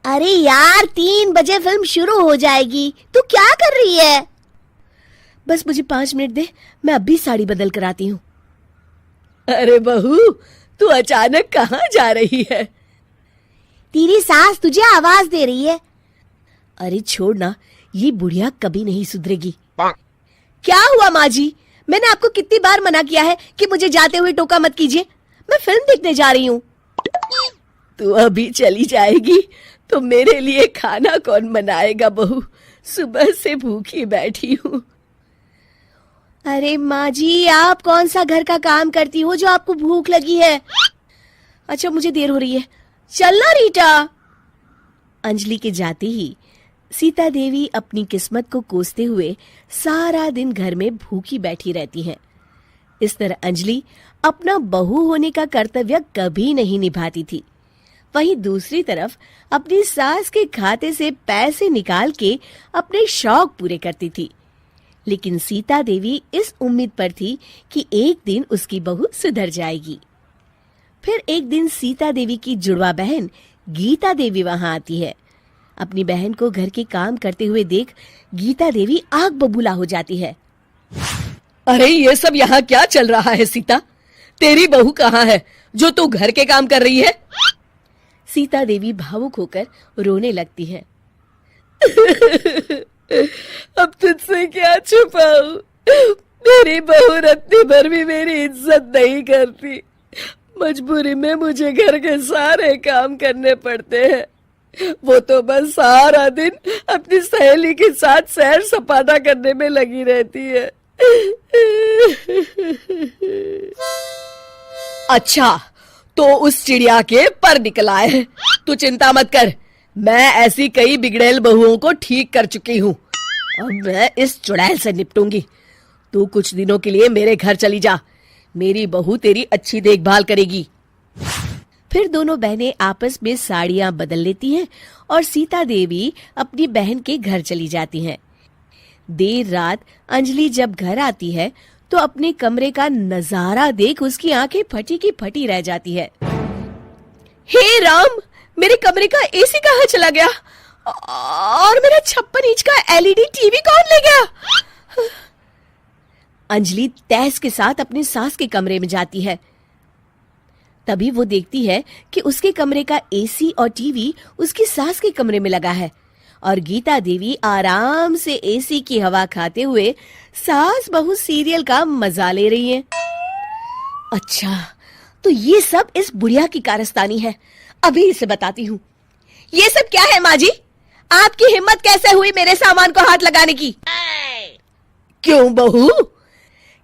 अरे यार 3 बजे फिल्म शुरू हो जाएगी, तू क्या कर रही है? बस मुझे 5 मिनट दे, मैं अभी साड़ी बदल कर आती हूँ। अरे बहू, तू अचानक कहाँ जा रही है? तेरी सास तुझे आवाज दे रही है। अरे छोड़ ना, ये बुढ़िया कभी नहीं सुधरेगी। क्या हुआ माँ जी? मैंने आपको कितनी बार मना किया है कि मुझे जाते हुए टोका मत कीजिए। मैं फिल्म देखने जा रही हूँ। तू अभी चली जाएगी तो मेरे लिए खाना कौन बनाएगा बहू? सुबह से भूखी बैठी हूँ। अरे माँ जी, आप कौन सा घर का काम करती हो जो आपको भूख लगी है? अच्छा, मुझे देर हो रही है, चलना रीटा। अंजलि के जाते ही सीता देवी अपनी किस्मत को कोसते हुए सारा दिन घर में भूखी बैठी रहती हैं। इस तरह अंजलि अपना बहू होने का कर्तव्य कभी नहीं निभाती थी। वहीं दूसरी तरफ अपनी सास के खाते से पैसे निकाल के अपने शौक पूरे करती थी। लेकिन सीता देवी इस उम्मीद पर थी कि एक दिन उसकी बहू सुधर जाएगी। फिर एक दिन सीता देवी की जुड़वा बहन गीता देवी वहां आती है। अपनी बहन को घर के काम करते हुए देख गीता देवी आग बबूला हो जाती है। अरे ये सब यहाँ क्या चल रहा है सीता? तेरी बहू कहाँ है जो तू घर के काम कर रही है? सीता देवी भावुक होकर रोने लगती है। अब तुझसे क्या छुपाऊं? मेरी बहू रत्ती भर भी मेरी इज्जत नहीं करती। मजबूरी में मुझे घर के सारे काम करने पड़ते हैं। वो तो बस सारा दिन अपनी सहेली के साथ सैर सपाटा करने में लगी रहती है। अच्छा, तो उस चिड़िया के पर निकल आए। तू चिंता मत कर, मैं ऐसी कई बिगड़ैल बहुओं को ठीक कर चुकी हूँ। अब मैं इस चुड़ैल से निपटूंगी। तू कुछ दिनों के लिए मेरे घर चली जा, मेरी बहू तेरी अच्छी देखभाल करेगी। फिर दोनों बहनें आपस में साड़ियां बदल लेती हैं और सीता देवी अपनी बहन के घर चली जाती हैं। देर रात अंजलि जब घर आती है तो अपने कमरे का नजारा देख उसकी आंखें फटी की फटी रह जाती है। हे राम, मेरे कमरे का एसी कहाँ चला गया? और मेरा 56 इंच का एलईडी टीवी कौन ले गया? अंजलि तैस के साथ अपनी सास के कमरे में जाती है। तभी वो देखती है कि उसके कमरे का एसी और टीवी उसकी सास के कमरे में लगा है और गीता देवी आराम से एसी की हवा खाते हुए सास बहू सीरियल का मजा ले रही है। अच्छा, तो ये सब इस बुढ़िया की कारस्तानी है। अभी इसे बताती हूँ। ये सब क्या है माँ जी? आपकी हिम्मत कैसे हुई मेरे सामान को हाथ लगाने की? क्यों बहू,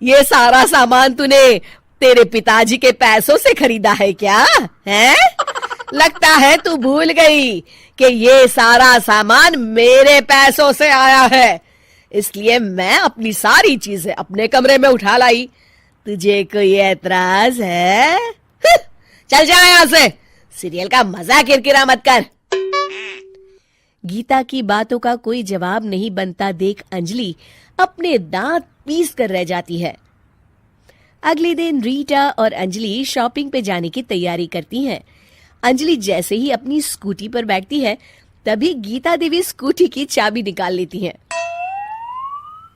ये सारा सामान तूने तेरे पिताजी के पैसों से खरीदा है क्या? है? लगता है तू भूल गई कि ये सारा सामान मेरे पैसों से आया है, इसलिए मैं अपनी सारी चीजें अपने कमरे में उठा लाई। तुझे कोई एतराज है? चल जा यहाँ से, सीरियल का मजा किरकिरा मत कर। गीता की बातों का कोई जवाब नहीं बनता देख अंजलि अपने दांत पीस कर रह जाती है। अगले दिन रीटा और अंजलि शॉपिंग पे जाने की तैयारी करती हैं। अंजलि जैसे ही अपनी स्कूटी पर बैठती है तभी गीता देवी स्कूटी की चाबी निकाल लेती हैं।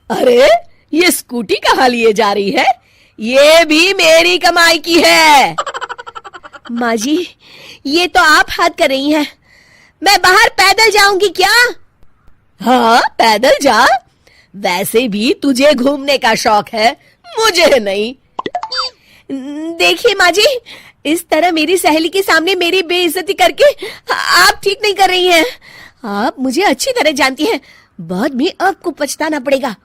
अरे, ये स्कूटी कहाँ लिए जा रही है? ये भी मेरी कमाई की है। माँ जी, ये तो आप हाथ कर रही हैं। मैं बाहर पैदल जाऊंगी क्या? हाँ, पैदल जा। वैसे भी तुझे घूमने का शौक है, मुझे नहीं। देखिए माँ जी, इस तरह मेरी सहेली के सामने मेरी बेइज्जती करके आप ठीक नहीं कर रही हैं। आप मुझे अच्छी तरह जानती हैं, बाद में आपको पछताना पड़ेगा।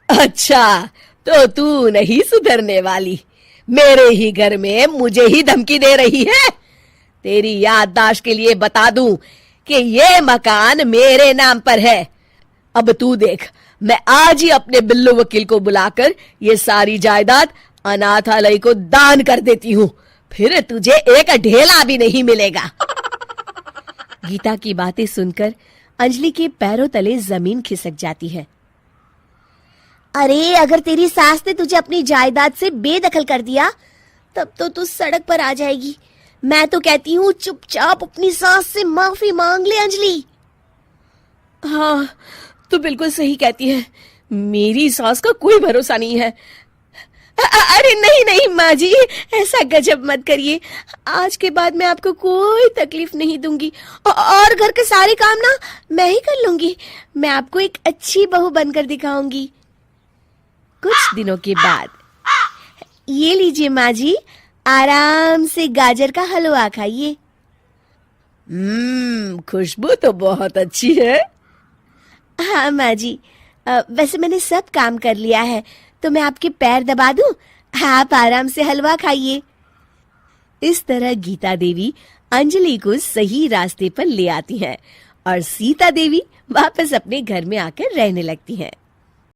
अच्छा, तो तू नहीं सुधरने वाली, मेरे ही घर में मुझे ही धमकी दे रही है। तेरी याददाश्त के लिए बता दूं कि ये मकान मेरे नाम पर है। अब तू देख, मैं आज ही अपने बिल्लू वकील को बुलाकर ये सारी जायदाद अनाथालय को दान कर देती हूँ, फिर तुझे एक ढेला भी नहीं मिलेगा। गीता की बातें सुनकर अंजलि के पैरों तले जमीन खिसक जाती है। अरे, अगर तेरी सास ने तुझे अपनी जायदाद से बेदखल कर दिया तब तो तू सड़क पर आ जाएगी। मैं तो कहती हूँ चुपचाप अपनी सास से माफी मांग ले अंजलि। हाँ, तो बिल्कुल सही कहती है, मेरी सास का कोई भरोसा नहीं है। अरे नहीं नहीं माँ जी, ऐसा गजब मत करिए। आज के बाद मैं आपको कोई तकलीफ नहीं दूंगी और घर के सारे काम ना मैं ही कर लूंगी। मैं आपको एक अच्छी बहू बनकर दिखाऊंगी। कुछ दिनों के बाद, ये लीजिए माँ जी, आराम से गाजर का हलवा खाइए। खुशबू तो बहुत अच्छी है। हाँ माँ जी, वैसे मैंने सब काम कर लिया है, तो मैं आपके पैर दबा दूं? आप आराम से हलवा खाइए। इस तरह गीता देवी अंजलि को सही रास्ते पर ले आती हैं और सीता देवी वापस अपने घर में आकर रहने लगती हैं।